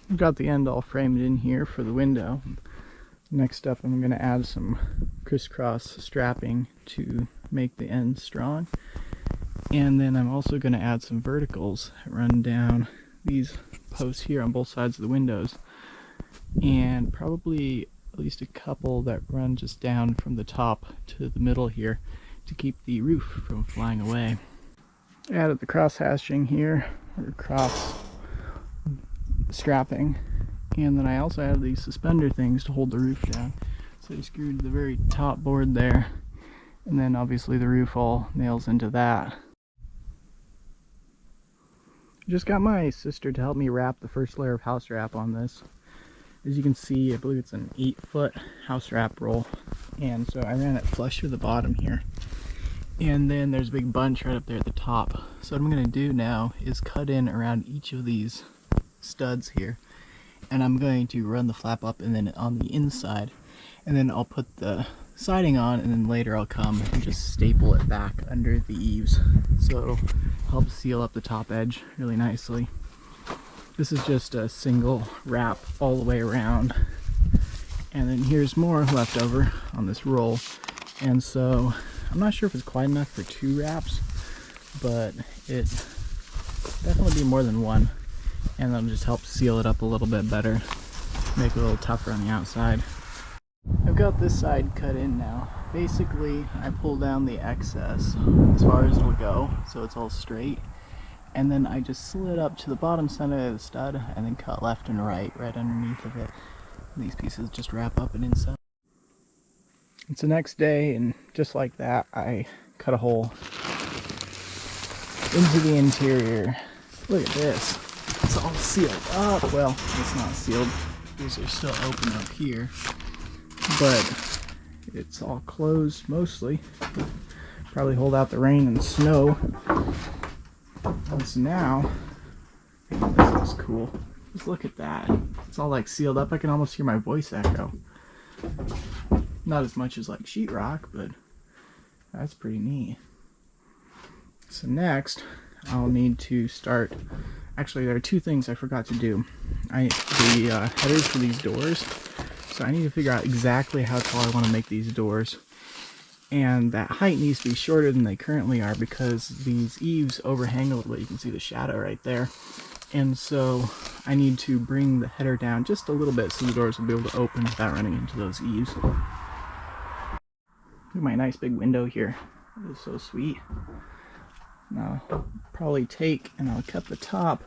I've got the end all framed in here for the window. Next up, I'm going to add some crisscross strapping to make the end strong. And then I'm also going to add some verticals that run down these posts here on both sides of the windows. And probably at least a couple that run just down from the top to the middle here to keep the roof from flying away. I added the cross hatching here, or cross strapping, and then I also added these suspender things to hold the roof down. So I screwed the very top board there, and then obviously the roof all nails into that. I just got my sister to help me wrap the first layer of house wrap on this. As you can see, I believe it's an 8-foot house wrap roll, and so I ran it flush through the bottom here. And then there's a big bunch right up there at the top. So what I'm going to do now is cut in around each of these studs here, and I'm going to run the flap up and then on the inside, and then I'll put the siding on, and then later I'll come and just staple it back under the eaves, so it'll help seal up the top edge really nicely. This is just a single wrap all the way around, and then here's more left over on this roll, and so I'm not sure if it's quite enough for 2 wraps, but it definitely be more than one, and that'll just help seal it up a little bit better, make it a little tougher on the outside. I've got this side cut in now. Basically, I pull down the excess as far as it'll go, so it's all straight, and then I just slid up to the bottom center of the stud and then cut left and right underneath of it. And these pieces just wrap up and inside. It's the next day, and just like that, I cut a hole into the interior. Look at this. It's all sealed up. Well, it's not sealed. These are still open up here, but it's all closed mostly. Probably hold out the rain and snow. So now, this is cool. Just look at that. It's all like sealed up. I can almost hear my voice echo. Not as much as like sheetrock, but that's pretty neat. So next, I'll need to start. Actually, there are 2 things I forgot to do. The headers for these doors. So I need to figure out exactly how tall I want to make these doors. And that height needs to be shorter than they currently are because these eaves overhang a little bit. You can see the shadow right there. And so I need to bring the header down just a little bit so the doors will be able to open without running into those eaves. Look at my nice big window here. It is so sweet. Now I'll probably take and I'll cut the top,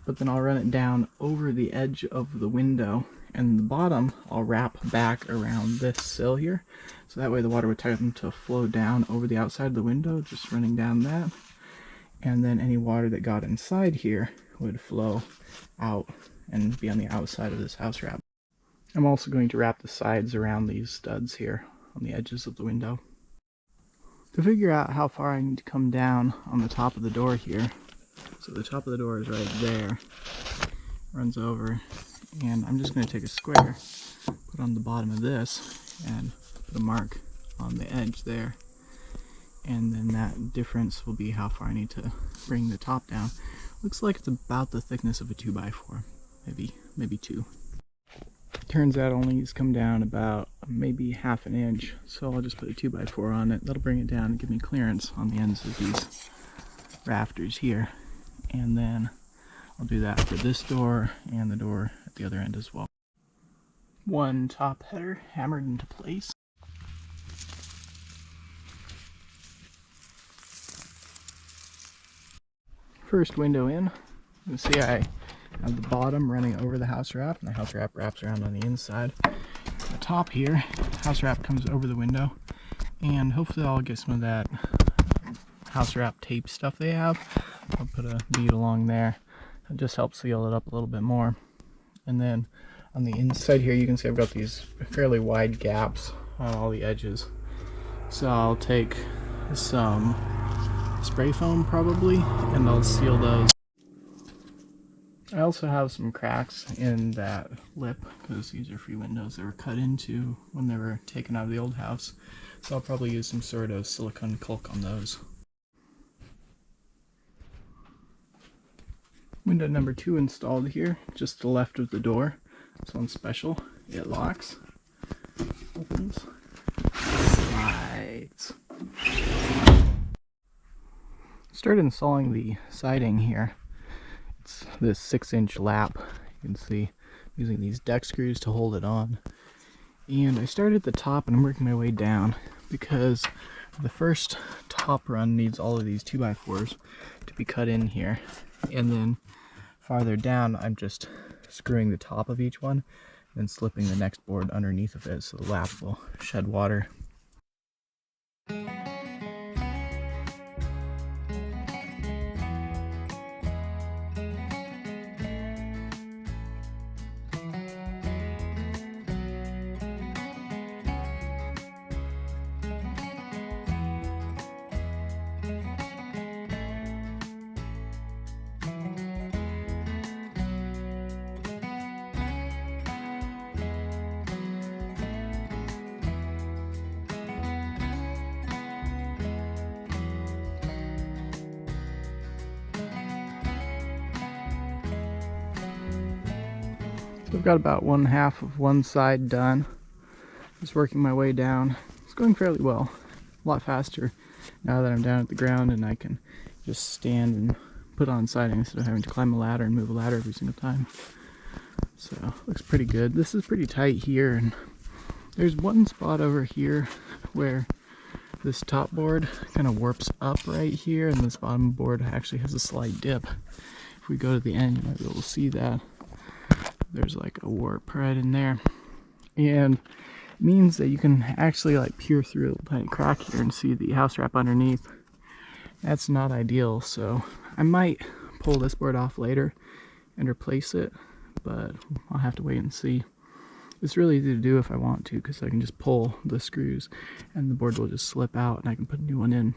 but then I'll run it down over the edge of the window, and the bottom I'll wrap back around this sill here, so that way the water would tend to flow down over the outside of the window, just running down that, and then any water that got inside here would flow out and be on the outside of this house wrap. I'm also going to wrap the sides around these studs here on the edges of the window. To figure out how far I need to come down on the top of the door here, so the top of the door is right there, runs over, and I'm just going to take a square, put on the bottom of this, and put a mark on the edge there, and then that difference will be how far I need to bring the top down. Looks like it's about the thickness of a 2x4, maybe 2. Turns out it only needs to come down about maybe half an inch, so I'll just put a 2x4 on it. That'll bring it down and give me clearance on the ends of these rafters here, and then I'll do that for this door and the door at the other end as well. One top header hammered into place. First window in. You can see I have the bottom running over the house wrap, and the house wrap wraps around on the inside. The top here, house wrap comes over the window, and hopefully I'll get some of that house wrap tape stuff they have. I'll put a bead along there. It just helps seal it up a little bit more. And then on the inside here, you can see I've got these fairly wide gaps on all the edges. So I'll take some spray foam probably, and I'll seal those. I also have some cracks in that lip because these are free windows that were cut into when they were taken out of the old house. So I'll probably use some sort of silicone caulk on those. Window number 2 installed here, just to the left of the door. This one's special. It locks, opens, slides. Started installing the siding here. It's this 6-inch lap. You can see using these deck screws to hold it on. And I started at the top and I'm working my way down because the first top run needs all of these 2x4s to be cut in here. And then farther down, I'm just screwing the top of each one and slipping the next board underneath of it so the lap will shed water. So I've got about 1/2 of one side done. Just working my way down. It's going fairly well. A lot faster now that I'm down at the ground and I can just stand and put on siding instead of having to climb a ladder and move a ladder every single time. So looks pretty good. This is pretty tight here, and there's one spot over here where this top board kind of warps up right here, and this bottom board actually has a slight dip. If we go to the end, you might be able to see that. There's like a warp right in there, and it means that you can actually like peer through a little tiny crack here and see the house wrap underneath. That's not ideal, so I might pull this board off later and replace it, but I'll have to wait and see. It's really easy to do if I want to, because I can just pull the screws and the board will just slip out and I can put a new one in.